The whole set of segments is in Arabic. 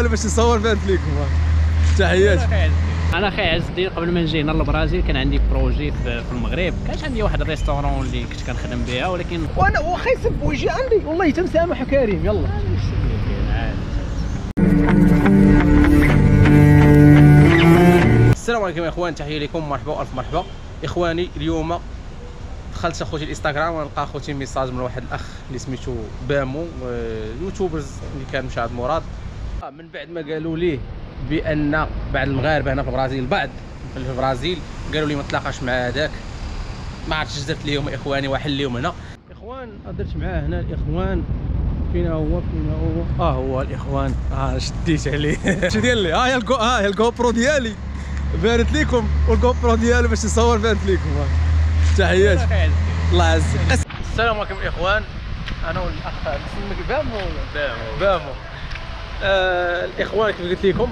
باش نصور بارك لكم. تحياتي. انا خي عز الدين قبل ما نجي هنا للبرازيل كان عندي بروجي في المغرب، كانش عندي واحد الريستورون اللي كنت كنخدم بها، ولكن وانا واخا يسب ويجي عندي والله تمسامح كريم. يلا السلام عليكم يا اخوان، تحيه لكم، مرحبا والف مرحبا اخواني. اليوم دخلت اخوتي الانستغرام ونلقى اخوتي ميساج من واحد الاخ اللي سميتو بامو، يوتيوبرز اللي كان مشاهد مراد. من بعد ما قالوا ليه بان بعض المغاربه هنا في البرازيل، في البرازيل قالوا لي ما تلاقاش مع هذاك، ما عرفتش اش درت ليهم اخواني وحل ليهم هنا. اخوان درت معاه هنا الاخوان، فين هو هو الاخوان. شديت عليه اش ديال لي. هي الجو برو ديالي بارت لكم، والجو برو ديالو باش نصور بارت لكم. تحياتي الله يعزك. السلام عليكم الاخوان، انا والاخ نسميك بامو ولا بامو. الاخوان كيف قلت لكم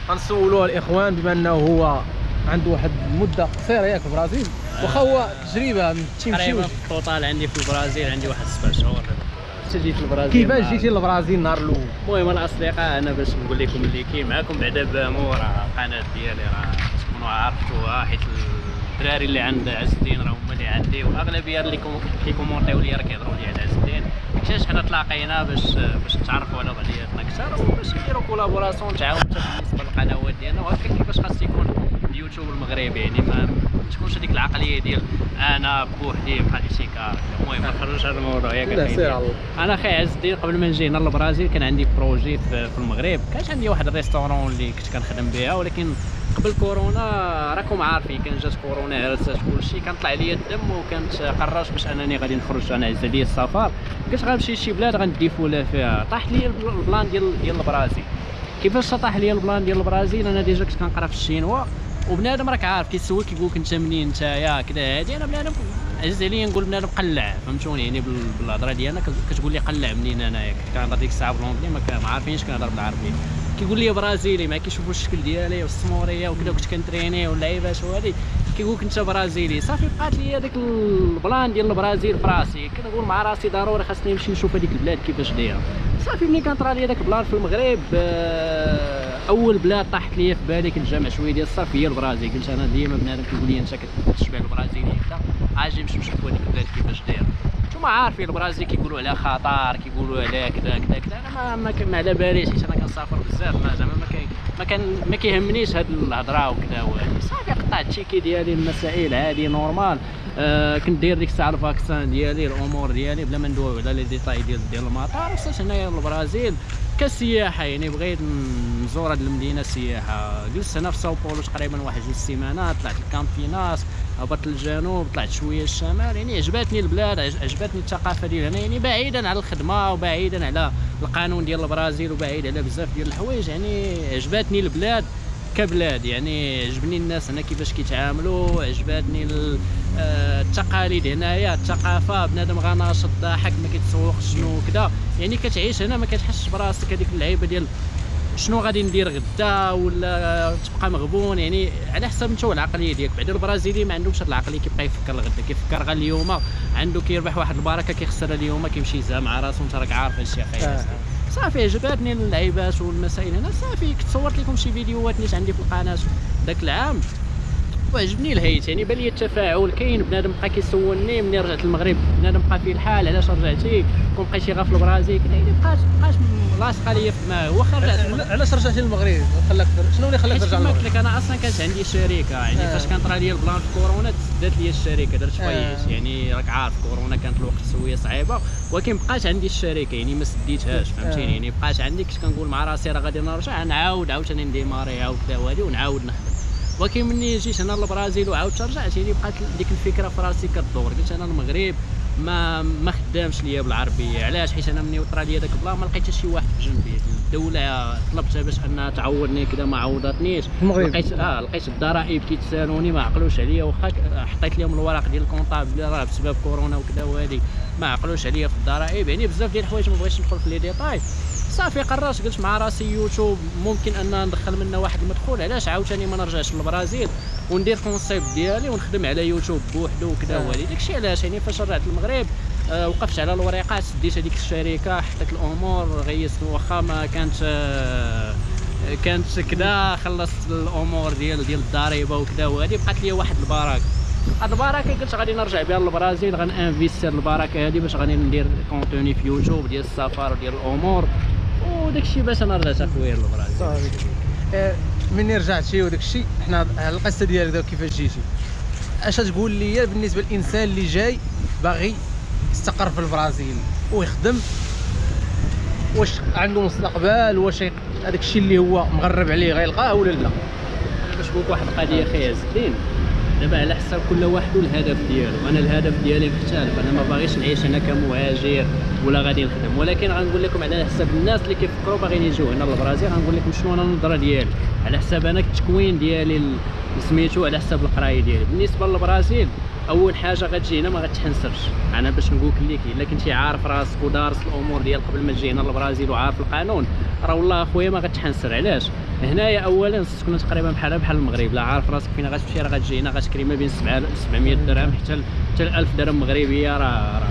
غنسولوه الاخوان، بما انه هو عنده واحد المده قصيره ياك في البرازيل، واخا هو تجربه تقريبا في التوتال عندي في البرازيل عندي واحد 7 شهور. جيت للبرازيل. كيفاش جيتي للبرازيل النهار الاول؟ المهم الاصدقاء، انا باش نقول لكم اللي كاين معكم بعدا بامو، راه القناه ديالي راه تكونوا عرفتوها، حيت الدراري اللي عند عز الدين راه هما اللي عندي، واغلبيه اللي كيكومونطيو لي راه كيهضروا لي على عز الدين. علاش حنا تلاقينا باش نتعرفوا على بعضياتنا اكثر، وباش نديروا كولابوراسيون تعاون بالنسبه للقنوات ديالنا، وهكا كيفاش خاص يكون اليوتيوب المغربي. يعني ما تكونش هذيك العقليه ديال انا بوحدي بحال شي كار. المهم ما نخرجوش هذا الموضوع ياك. لا سير الله. انا خي عز الدين قبل ما نجي هنا للبرازيل كان عندي بروجي في المغرب، كانش عندي واحد الريستورون اللي كنت كنخدم بها، ولكن قبل كورونا راكم عارفين كان جات كورونا هرست كلشي، كان طلع لي الدم، وكانت قررت باش انني غادي نخرج. انا عز عليا السفر، قلت غنمشي لشي بلاد غندي فوله فيها. طاح لي البلان ديال البرازيل. كيفاش طاح لي البلان ديال البرازيل؟ انا ديجا كنت كنقرا في الشينوا، وبنادم راك عارف كيسولك كيقول لك انت منين نتايا كذا هادي. انا بنادم عز عليا نقول بنادم قلع، فهمتوني؟ يعني بالهضره ديالنا كتقول لي قلع منين انا ياك. كنهضر ديك الساعه بالونجلي، ما عارفينش كنهضر بالعربيه. كيقول لي برازيلي، ما كيشوفوا الشكل ديالي والسموريه وكذا، كنت كنتريني واللعيبات وهادي، كيقول لك انت برازيلي. صافي بقات لي هذاك البلان ديال البرازيل في راسي، كنقول مع راسي ضروري خاصني نمشي نشوف هذيك البلاد كيفاش دايره. صافي ملي كان طرا لي هذاك البلان في المغرب، اول بلاد طاحت لي في بالي كنت جامع شويه ديال الصرف هي البرازيل. قلت انا ديما بنادم كيقول لي انت كتشبه البرازيليين كذا، اجي نمشي نشوف هذيك البلاد كيفاش دايره. نتوما عارفين البرازيل كيقولوا عليها خطر، كيقولوا عليها كذا كذا كذا. انا ما على باليش، حيت انا كنسافر بزاف، زعما ما كيهمنيش هاد الهضره وكذا وهادي. صافي قطعت التيكي ديالي، المسائل عادي نورمال. كندير ديك الساعه الفاكسان ديالي، الامور ديالي بلا ما ندويو على لي ديتاي ديال المطار. وصلت هنايا للبرازيل كسياحه، يعني بغيت نزور هاد المدينه سياحه. جلست هنا في ساو بولو تقريبا واحد 2 سيمانات، طلعت الكامبيناس، هبطت للجنوب، طلعت شويه الشمال. يعني عجبتني البلاد، عجبتني الثقافه ديال هنا، يعني بعيدا على الخدمه وبعيدا على القانون ديال البرازيل وبعيد على بزاف ديال الحوايج. يعني عجبتني البلاد كبلاد، يعني عجبني الناس هنا كيفاش كيتعاملوا، عجبتني التقاليد هنايا، الثقافه. بنادم غناشط ضاحك، ما كيتسوقش شنو كذا. يعني كتعيش هنا ما كتحسش براسك هذيك اللعيبه ديال شنو غادي ندير غدا ولا تبقى مغبون. يعني على حسب انت والعقليه ديالك. بعد البرازيلي ما عندهمش هاد العقليه، كيبقى يفكر الغدا، كيفكر غير اليوم عنده، كيربح واحد البركه كيخسر اليوم، كيمشي يزها مع راسو. انت راك عارف هادشي اخي. صافي عجبتني اللعيبات والمسائل هنا. صافي كنت صورت لكم شي فيديوهات نيت عندي في القناه داك العام، وعجبني الهيت. يعني بان لي التفاعل كاين. بنادم بقى كيسولني ملي رجعت للمغرب، بنادم بقى فيه الحال علاش رجعتي، كون بقيتي غير في البرازيل كذا. يعني بقاش لاصقه ليا في دماغي. واخا رجعت. علاش رجعتي للمغرب؟ شنو اللي خلاك ترجع للمغرب؟ قلت لك انا اصلا كانت عندي شركه، يعني فاش كان طرا لي البلان في كورونا تسدات لي الشركه، درت فايت. يعني راك عارف كورونا كانت الوقت شويه صعيبه، ولكن بقات عندي الشركه، يعني ما سديتهاش، فهمتيني؟ يعني بقات عندي. كنت كنقول مع راسي راه غادي نرجع نعاود عاوتاني نديماري كذا وهادي ونعاود نخدم. ولكن ملي جيت هنا للبرازيل وعاودت رجعت، يعني بقات ديك الفكره في راسي كدور. قلت انا المغرب ما خدامش ليا بالعربيه. علاش؟ حيت انا ملي وطرا لي داك البلان ما لقيت شي واحد بجنبي. الدوله طلبتها باش انها تعوضني كذا، ما عوضتنيش. لقيت الضرائب كيتسالوني، ما عقلوش عليا. واخا حطيت لهم الورق ديال الكونطابل راه بسبب كورونا وكذا وهادي، ما عقلوش عليا في الضرائب. يعني بزاف ديال الحوايج ما بغيتش ندخل في لي ديتاي. صافي قررت، قلت مع راسي يوتيوب ممكن ان ندخل منه واحد المدخول. علاش عاوتاني ما نرجعش للبرازيل وندير كونسيبت ديالي ونخدم على يوتيوب بوحدو وكذا وهادي. داكشي علاش يعني فاش رجعت للمغرب وقفت على الوريقات، ديت هذيك الشركه، حطيت الامور، غيست. واخا ما كانت كانت كذا خلصت الامور ديال الضريبه وكذا، وهذه بقات لي واحد البركه. هاد البركه قلت غادي نرجع بها للبرازيل، غنانفيستير البركه هذه باش غادي ندير كونتوني في يوتيوب ديال السفر وديال الامور، وداك الشيء باش انا رجعت اخويا للبرازيل. صافي. مني رجعتي وداك الشيء، حنا القصه ديالك دابا كيفاش جيتي، اش تقول لي بالنسبه للانسان اللي جاي باغي يستقر في البرازيل ويخدم، واش عنده مستقبل؟ واش هذاك الشيء اللي هو مغرب عليه غيلقاه ولا لا؟ انا باش نقول لك واحد القضيه اخي عز الدين، دابا على حسب كل واحد والهدف ديالو. انا الهدف ديالي مختلف، انا ما باغيش نعيش انا كمهاجر ولا غادي نخدم، ولكن غنقول لكم على حسب الناس اللي كيفكروا باغيين يجيو هنا للبرازيل، غنقول لكم شنو انا النظره ديالي على حساب انا التكوين ديالي سميتو، على حساب القرايه ديالي. بالنسبه للبرازيل اول حاجه غتجي هنا ما غتحنسرش، انا باش نقول لك الا كنتي عارف راسك ودارس الامور ديال قبل ما تجي هنا للبرازيل وعارف القانون، راه والله اخويا ما غتحنسر. علاش؟ هنايا اولا تكون تقريبا بحال المغرب، لا عارف راسك فين غتمشي، راه غتجي هنا غتكري ما بين 700 درهم حتى 1000 درهم مغربيه، راه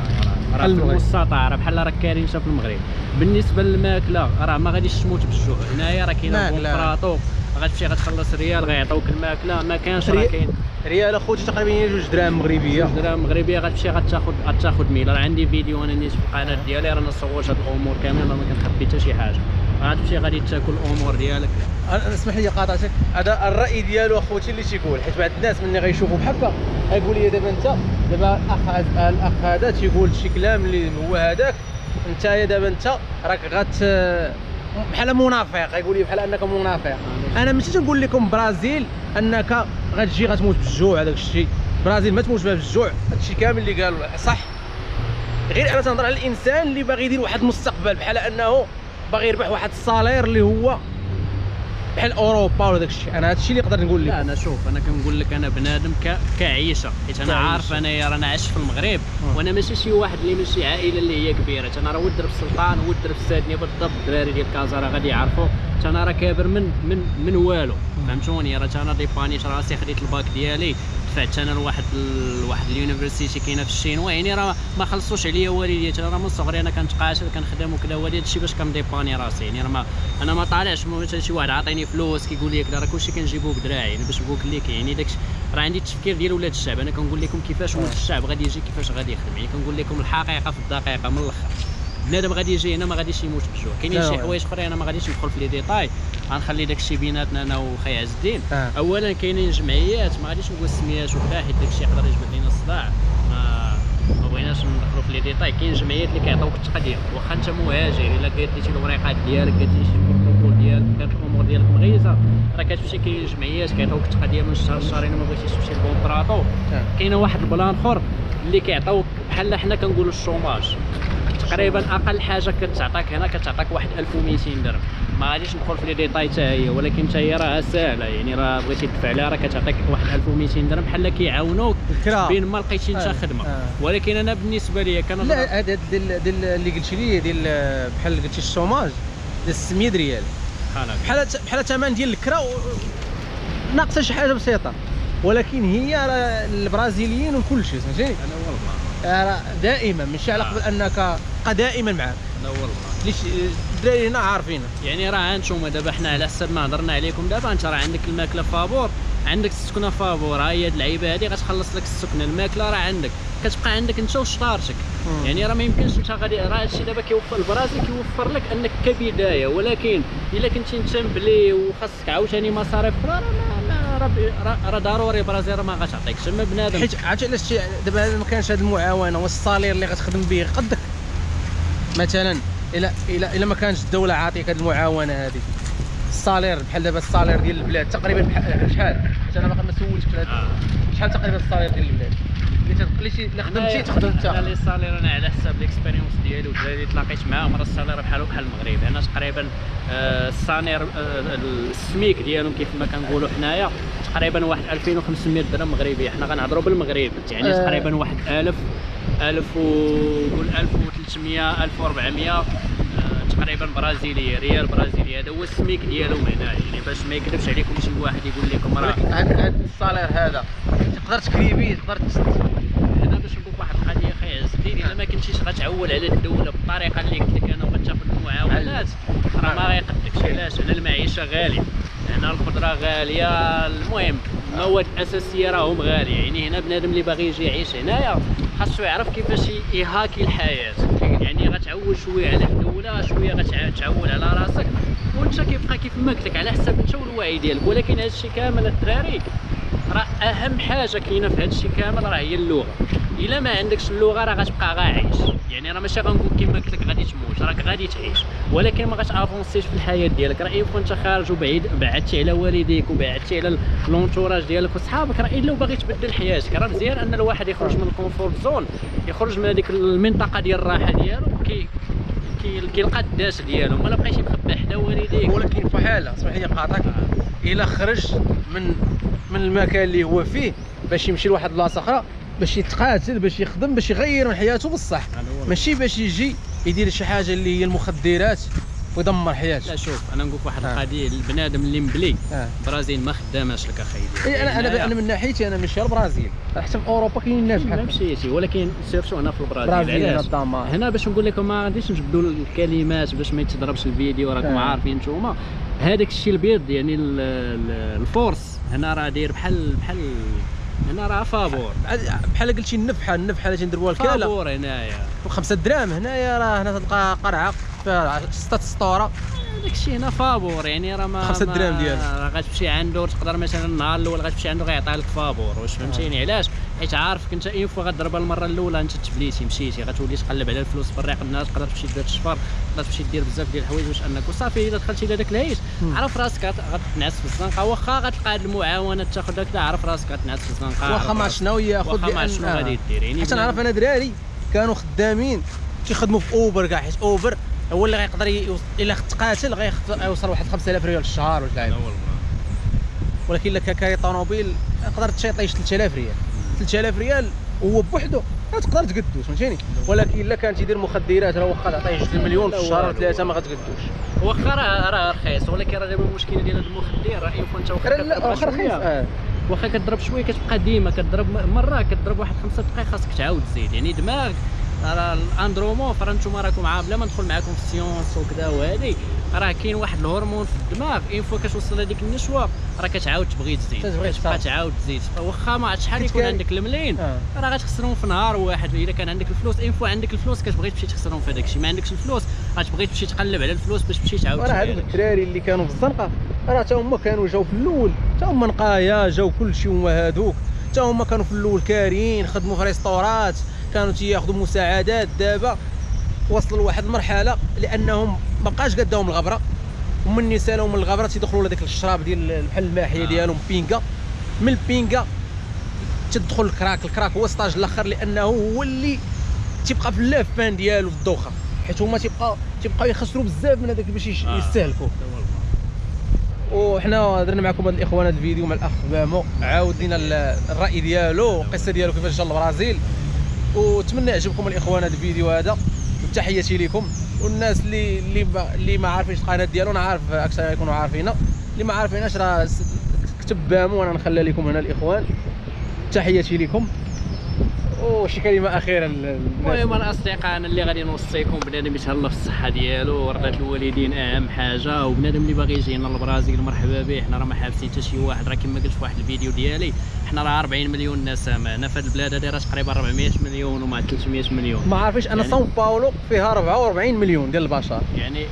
في المستطاع، راه بحال راك كاين في المغرب. بالنسبه للماكله راه ما غاديش تموت بالجوع، هنايا راه كاينه بونطراطو، غتمشي غتخلص ريال غيعطيوك الماكله، ما كانش راه كاين ريال اخوتي تقريبا 2 دراهم مغربيه. 2 دراهم مغربيه غتمشي غتاخذ ميل. راه عندي فيديو انا نيت في القناه ديالي، راه نصورت هاد الامور كامله، ما كنخبي حتى شي حاجه. غتمشي غادي تاكل الامور ديالك. اسمح لي قاطعتك، هذا الراي ديالو اخوتي اللي تيقول، حيت بعض الناس ملي غيشوفوا بحال غيقول لي دابا انت الاخ هذا تيقول شي كلام اللي هو هذاك، انت دابا انت راك بحال منافق، يقول لي بحال انك منافق. انا ماشي تنقول لكم برازيل انك غتجي غتموت بالجوع، هذاك الشيء برازيل ما تموتش بها بالجوع، هذا الشيء كامل اللي قالوا صح، غير انا تنهضر على الانسان اللي باغي يدير واحد المستقبل، بحال انه باغي يربح واحد الصالير اللي هو بحال اوروبا ولا داك الشيء. انا هذا الشيء اللي نقدر نقول لك. لا انا شوف، انا كنقول لك انا بنادم كعيشه، حيت انا عارف انايا رانا عشت في المغرب، وانا ماشي شي واحد اللي من شي عائله اللي هي كبيره. انا راه ولد درب السلطان، ولد درب السادنيه بالضبط، الدراري ديال كازا راه غادي يعرفوا. انا راه كابر من والو، فهمتوني؟ راه انا ديبانيت راسي، خديت الباك ديالي، دفعت انا لواحد اليونيفرسيتي كاينه في الشينوا، يعني راه ما خلصوش عليا والديتي. راه من صغري انا كنتقاتل كنخدم وكذا، وهذا الشيء باش كنديباني راسي، يعني راه انا ما طالعش مثلا شي واحد عاطيني فلوس كيقول لي كذا، راه كلشي كنجيبو بدراعي. يعني باش نقول لك يعني داكشي راه عندي التفكير ديال ولاد الشعب. انا كنقول لكم كيفاش ولاد الشعب غادي يجي، كيفاش غادي يخدم، يعني كنقول لكم الحقيقه في الدقيقه من الاخر. بنادم غادي يجي هنا ما غاديش يموت بالجوع. كاينين شي حوايج اخرين انا ما غاديش ندخل في لي ديتاي، غنخلي داكشي بيناتنا انا وخي عز الدين. اولا كاينين جمعيات، ما غاديش نقول السميات وكذا حيت داكشي يقدر يجبد لينا الصداع، ما بغيناش ندخلوا في لي ديتاي. كاين جمعيات اللي كيعطيوك التقديم، واخا انت مهاجر، الا قاديتي الوريقات ديالك، قاديتي شي بروتوكول ديالك، كانت الامور ديالك مغيزه، راه كتمشي كاين جمعيات كيعطيوك التقديم من شهر لشهرين، ما بغيتيش تمشي للكونطراطو. كاينه واحد البلان اخر اللي كيعطيوك بحال حنا كنقولوا الشوماج، تقريبا اقل حاجه كتعطاك هنا كتعطاك واحد 1200 درهم. ما غاديش ندخل في لي ديتاي حتى هي، ولكن حتى هي راه ساهله، يعني راه بغيتي تدفع لها راه كتعطيك واحد 1200 درهم، بحال كيعاونوك بين ما لقيتي انت خدمه. ولكن انا بالنسبه لي لا، هذا اللي قلتي لي ديال بحال قلتي الشوماج ديال 600 ريال، بحال الثمن ديال الكرا، ناقصه شي حاجه بسيطه، ولكن هي البرازيليين وكل شيء فهمتي. انا والله دائما ماشي على قبل انك دائما معاك. لا والله ليش الدراري هنا عارفين، يعني راه انتم دابا حنا على حسب ما هضرنا عليكم دابا، انت راه عندك الماكله فابور، عندك السكنه فابور، ها هي اللعيبه هذه غتخلص لك السكنه، الماكله راه عندك كتبقى عندك انت وشطارتك. يعني راه ما يمكنش انت غادي، راه هادشي دابا كيوفر البرازيل كيوفر لك انك كبدايه، ولكن الا كنتي انت مبلي وخاصك عاوتاني مصاريف راه ضروري البرازيل ما غاتعطيكش. اما بنادم حيت عرفتي علاش دابا ما كانش هذه المعاونه والصالير اللي غتخدم به قدك مثلا، الا ما كانش الدوله عاطيك هذه المعاونه هذه، الصالير بحال دابا الصالير ديال البلاد تقريبا بحال شحال؟ حيت انا باقي ما سولتش في هذا، شحال تقريبا الصالير ديال البلاد اللي خدمتي تخدم انت؟ انا لي صالير انا على حسب الاكسبيريونس ديالي والدراري اللي تلاقيت معاهم، راه الصالير بحال المغرب. انا تقريبا الصانير السميك ديالهم كيف ما كنقولوا حنايا تقريبا واحد 2500 درهم مغربي، حنا غنهضروا بالمغرب، يعني تقريبا واحد 1000 قول 1300 1400 تقريبا برازيليه، ريال برازيلي. هذا هو السميك ديالهم هنا، يعني باش ما يكذبش عليكم شي واحد يقول لكم راه هذا الصالير هذا تقدر تكري به، تقدر انا باش نقول واحد القضيه اخي عز الدين، الا ما كنتيش غتعول على الدوله بالطريقه اللي قلت لك انا تاخذ المعاونات راه ما غيقدكش. علاش؟ هنا المعيشه غاليه، هنا الخضره غاليه، المهم المواد الاساسيه راهم غاليه. يعني هنا بنادم اللي باغي يجي يعيش هنايا خاصو يعرف كيفاش يهاكي الحياه. يعني غتعول شويه على الدوله، شويه غتعول على راسك، وانت كيبقى كيف ما قلت لك على حسب انت والوعي ديالك. ولكن هذا الشيء كامل الدراري راه اهم حاجه كاينه في هذا الشيء كامل راه هي اللغه. الا ما عندكش اللغه راه غتبقى عايش. يعني راه ماشي غنقول كما قلت لك غادي تموت، راك غادي تعيش ولكن ما غاتافونسيش في الحياه ديالك. راه اين كنت خارج وبعيد بعدتي على والديك وبعدتي على لونتوراج ديالك وصحابك، راه الا باغي تبدل حياتك راه مزيان ان الواحد يخرج من الكونفورت زون، يخرج من هذيك المنطقه ديال الراحه ديالو، كيلقى الداس ديالو، ما بقايش مخبى حدا والديك. ولكن في حاله اسمح لي نقاطعك، الا خرج من المكان اللي هو فيه باش يمشي لواحد البلاصه اخرى، باش يتقاتل، باش يخدم، باش يغير من حياته بصح، ماشي باش يجي يدير شي حاجه اللي هي المخدرات ويدمر حياته. لا شوف انا نقول واحد القضيه، البنادم اللي مبلي البرازيل ما خداماش لك اخاي. انا من ناحيتي انا ماشي البرازيل، حتى في اوروبا كاينين الناس بحال ماشي، ولكن سيرتو هنا في البرازيل. علاش هنا باش نقول لكم ما غاديش نجبدوا الكلمات باش ما يتضربش الفيديو، راكم عارفين نتوما هذاك الشيء البيض. يعني الفورس هنا راه داير بحال هنا راه فابور، بحال قلتي النفحه اللي تنديروها الكاله فابور هنايا 5 دراهم. هنايا راه هنا تلقى قرعه فيها 6 سطوره، داك الشيء هنا فابور. يعني راه ما 5 دراهم ديالو راه غتمشي عنده تقدر مثلا النهار الاول غتمشي عنده غيعطيها لك فابور. واش فهمتيني؟ علاش؟ حيت عارفك انت اين فوا غضربها المره الاولى انت تفليتي مشيتي، غتولي تقلب على الفلوس في الريق الناس، تقدر تمشي دير الشفر، تقدر تمشي دير بزاف ديال الحوايج باش انك وصافي. الا دخلتي لهذاك العيش عرف راسك غتنعس في الزنقه، واخا غتلقى هاد المعاونات تاخذها كذا عرف راسك غتنعس في الزنقه، واخا ما شنو ياخذ واخا ما شنو غادي دير. يعني حتى نعرف انا دراري كانوا خدامين تيخدموا في اوبر كاع، حيت اوبر هو اللي غيقدر الا تقاتل غيوصل واحد 5000 ريال في الشهر ولا حاجه. ولكن الا كاي طوموبيل يقدر تشيطيش 3000 ريال 3000 ريال وهو بوحدو تقدر تقدوش، فهمتيني؟ ولكن الا كان تيدير مخدرات راه واخا تعطيه 2 مليون في الشهر ولا 3 ما غتقدوش. واخا راه رخيص، ولكن راه دابا المشكله ديال هذا المخدر راه انت واخا رخيص واخا كضرب شويه كتبقى ديما كضرب مره كضرب واحد 5 دقائق خاصك تعاود تزيد. يعني دماغ راه الاندروموف راه نتوما راكم عا بلا ما ندخل معاكم في السيونس وكذا وهادي، راه كاين واحد الهرمون في الدماغ اين فوا كتوصل هذيك النشوه راه كتعاود تبغي تزيد، كتبقى تعاود تزيد. واخا ما شحال يكون عندك الملايين راه غتخسرهم في نهار واحد. الا كان عندك الفلوس اين فوا عندك الفلوس كتبغي تمشي تخسرهم في هذاك الشيء، ما عندكش الفلوس غتبغي تمشي تقلب على الفلوس باش تمشي تعاود. راه هذوك الدراري اللي كانوا في الزنقه راه حتى هما كانوا جاو في الاول، حتى هما نقايا جاو كلشي، هما هذوك حتى هما كانوا في الاول كارين، خدموا في ريستورات، كانوا تياخذوا مساعدات. دابا وصلوا لواحد المرحله لانهم ما بقاش قداهم الغبره، ومن سالوا من الغبره تيدخلوا لهذاك الشراب ديال بحال الماحيه ديالهم بينكا، من البينكا تدخل الكراك هو ستاج الاخر، لانه هو اللي تيبقى في اللافان ديالو في الدوخه، حيت هما تيبقاو يخسروا بزاف من هذاك باش يستهلكوا. وحنا درنا معكم هاد الاخوان هذا الفيديو مع الاخ بامو، عاود لينا الراي ديالو والقصه ديالو كيفاش جا للبرازيل. واتمنى يعجبكم الاخوان هذا الفيديو هذا، وتحياتي لكم. والناس اللي ما عارفينش القناه ديالو، انا عارف اكثر يكونوا عارفينها، اللي ما عارفيناش راه كتب بامو وانا نخليها لكم هنا الاخوان. تحياتي لكم. وشي كلمه اخيره المهم الاصدقاء انا اللي غادي نوصيكم بنادم يتهلا في الصحه ديالو ورضاه الوالدين اهم حاجه، وبنادم اللي باغي يجي هنا للبرازيل مرحبا به. حنا راه ما حابسين حتى شي واحد، راه كما قلت في واحد الفيديو ديالي حنا راه 40 مليون نسمه، هنا في هذه البلاد هذه راه تقريبا 400 مليون ومع 300 مليون. ما عارفينش انا ساو باولو فيها 44 مليون ديال البشر.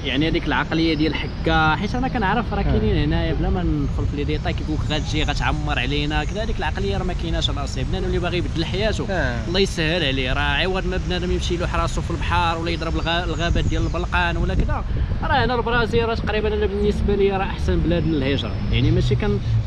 يعني هذيك العقليه ديال حكا، حيت انا كنعرف راه كاينين هنايا بلا ما ندخل في لي ديتاي كيقول لك غتجي غتعمر علينا كذا، هذيك العقليه راه ما كايناش. راسي بنادم اللي باغي يبدل حياته الله يسهل عليه، راه عوض ما بنادم يمشي له حراسو في البحر ولا يضرب الغابات ديال البلقان ولا كذا، راه هنا البرازيل راه تقريبا انا بالنسبه لي راه احسن بلاد للهجره. يعني ماشي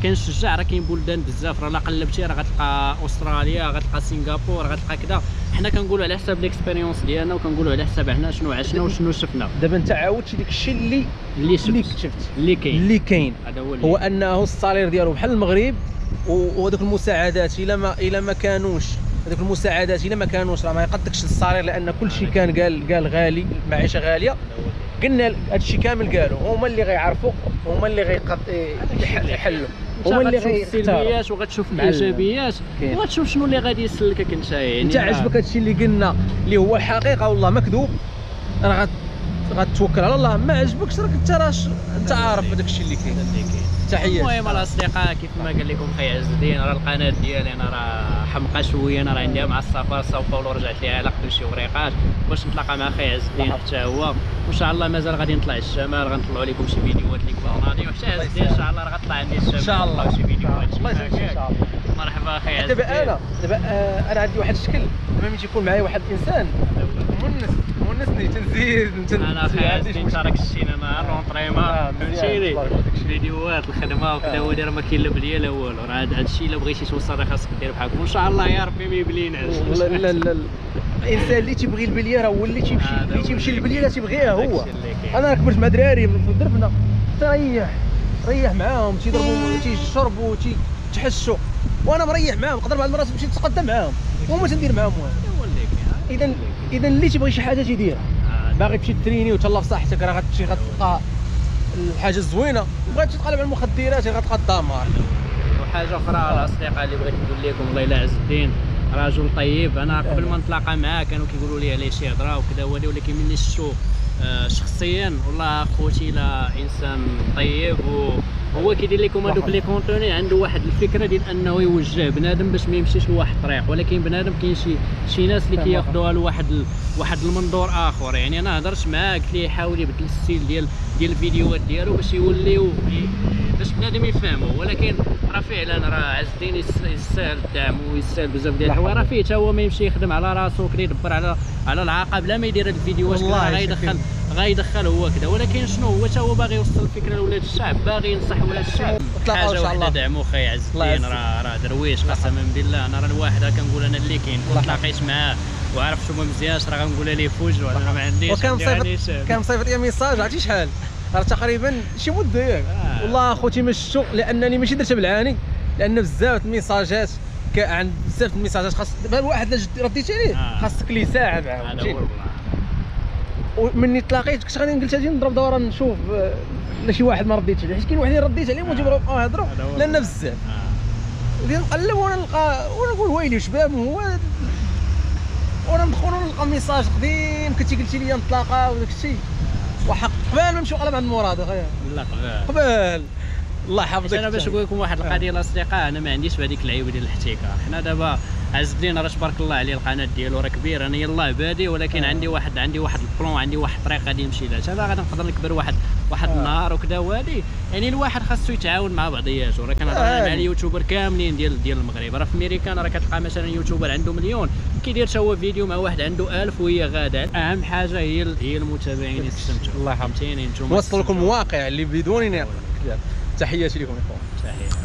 كنشجع، راه كاين بلدان بزاف، راه لا قلبتي راه غتلقى استراليا، غتلقى سنغافور، غتلقى كذا. حنا كنقولوا على حساب ليكسبيريونس ديالنا وكنقولوا على حساب حنا شنو عشنا وشنو شفنا. دابا انت عاودتي داك الشيء اللي شفت اللي كاين هو انه الصالير ديالو بحال المغرب، وهذوك المساعدات الا ما كانوش هذوك المساعدات الا ما كانوش راه ما يقدكش الصالير، لان كل شيء كان قال غالي، المعيشه غاليه. قلنا هذا الشيء كامل قالوا، هما اللي غيعرفوا، هما اللي يحلوا، هما اللي غيختاروا السلبيات وغتشوف الايجابيات وغتشوف شنو اللي غادي يسلكك انت. يعني انت عجبك هذا الشيء اللي قلنا اللي هو الحقيقه والله مكذوب، راه غتوكل على الله. ما عجبكش راك انت انت عارف هذاك الشيء اللي كاين. تحياتي. المهم الاصدقاء كيف ما قال لكم خي عز الدين، راه القناه ديالي انا راه حمقى شويه، انا راه عندي مع السفر ساو باولو رجعت ليها على قبل شي وريقات باش نتلاقى مع خي عز الدين حتى هو، وان شاء الله مازال غادي نطلع الشمال غنطلعوا لكم شي فيديوهات اللي كبرنادي، وحتى عز الدين ان شاء الله راه غطلع عندي الشمال ان شاء الله شي فيديوهات. الله يسلمك ان شاء الله. مرحبا خي عز دابا الدين. انا عندي واحد الشكل، دابا ملي تيكون معايا واحد الانسان مونسني تنزيد انا خي عز الدين تراك الشينا انا رونطريما فهمتيني، فيديوهات الخدمه وكذا هو راه ما كاين لا بليه لا والو، راه هذا الشيء الا بغيتي توصل راه خاصك دير بحالكم وان شاء الله يا ربي ما يبليناش. لا لا لا الانسان اللي تيبغي البليه راه هو اللي تيمشي للبليه اللي تيبغيها هو. انا كبرت مع دراري في دربنا ريح معاهم تيضربوا تيشربوا تيتحشوا وانا مريح معاهم، نقدر بعض المرات نمشي نتقدى معاهم وما تندير معاهم والو. اذا اللي تيبغي شي حاجه تيديرها، باغي تمشي تريني وتهلا في صحتك راه غتمشي غتلقى الحاجه الزوينه، بغيتي تقلب على المخدرات غتلقى الدمار. وحاجه اخرى الاصدقاء اللي بغيت نقول لكم، الله يلا عز الدين رجل طيب. انا قبل ما نتلاقى معاه كانوا كيقولوا لي عليه شي هضره وكذا ولكن ملي شفتو شخصيا والله خوتي لا انسان طيب، وهو كيدير لكم هذوك لي كونتوني عنده واحد الفكره ديال انه يوجه بنادم باش ما يمشيش لواحد الطريق، ولكن بنادم كاين شي ناس اللي كياخذوها لواحد المنظور اخر. يعني انا هضرت معاه قلت ليه حاول يبدل الستيل ديال الفيديوهات ديالو باش يوليو باش بنادم يفهموا، ولكن راه فعلا راه عز الدين يستاهل الدعم ويستاهل بزاف ديال الحوايج، راه فيه حتى هو ما يمشي يخدم على راسو كدا يدبر على العاقه بلا ما يدير هاد الفيديوهات كدا غيدخل هو كذا، ولكن شنو هو حتى هو باغي يوصل الفكره لولاد الشعب، باغي ينصح ولاد الشعب. حاجه وحده دعموا خي عز الدين، راه درويش قسما بالله. انا راه الواحد كنقول انا اللي كاين كنت لاقيت معاه وعرفت شو ما مزيانش راه غنقولها ليه فوج وانا ما عنديش. وكان مصيفط لي ميساج عرفتي شحال راه تقريبا شي مده ياك والله اخوتي ما شفتو، لانني ماشي درتها بالعاني، لان بزاف الميساجات عند بزاف الميساجات خاص بحال واحد الا رديتي عليه خاصك ليه ساعه معاه. ومني تلاقيت كنت غادي قلت غادي نضرب دوره نشوف لا شي واحد ما رديتش عليه، حيت كاين واحد اللي رديت عليه وتيبقاو يهضروا لان بزاف غادي نقلب وانا نلقى ونقول ويلي شباب هو وانا ندخل ونلقى ميساج قديم كنتي قلتي لي نتلاقى وداك الشيء وحق قبل ما نمشيو قلب عند مراد اخويا. لا قبل الله يحفظك. انا باش نقول لكم واحد القضيه الاصدقاء، انا ما عنديش بهذيك اللعيبه ديال الاحتكار. حنا دابا عز الدين راه تبارك الله عليه القناه ديالو راه كبير، انا يلاه بادي، ولكن عندي واحد البلون، عندي واحد الطريق غادي نمشي لها، انا غادي نقدر نكبر واحد النهار وكذا. وهادي يعني الواحد خاصو يتعاون مع بعضياته. راه كنهضر مع اليوتيوبر كاملين ديال المغرب، راه في امريكان راه كتلقى مثلا يوتيوبر عنده مليون كيدير حتى هو فيديو مع واحد عنده 1000 وهي غاده. اهم حاجه هي المتابعين يستمتعوا. الله يحفظك. وصلوا لكم مواقع اللي بدون تحياتي لكم. تحياتي.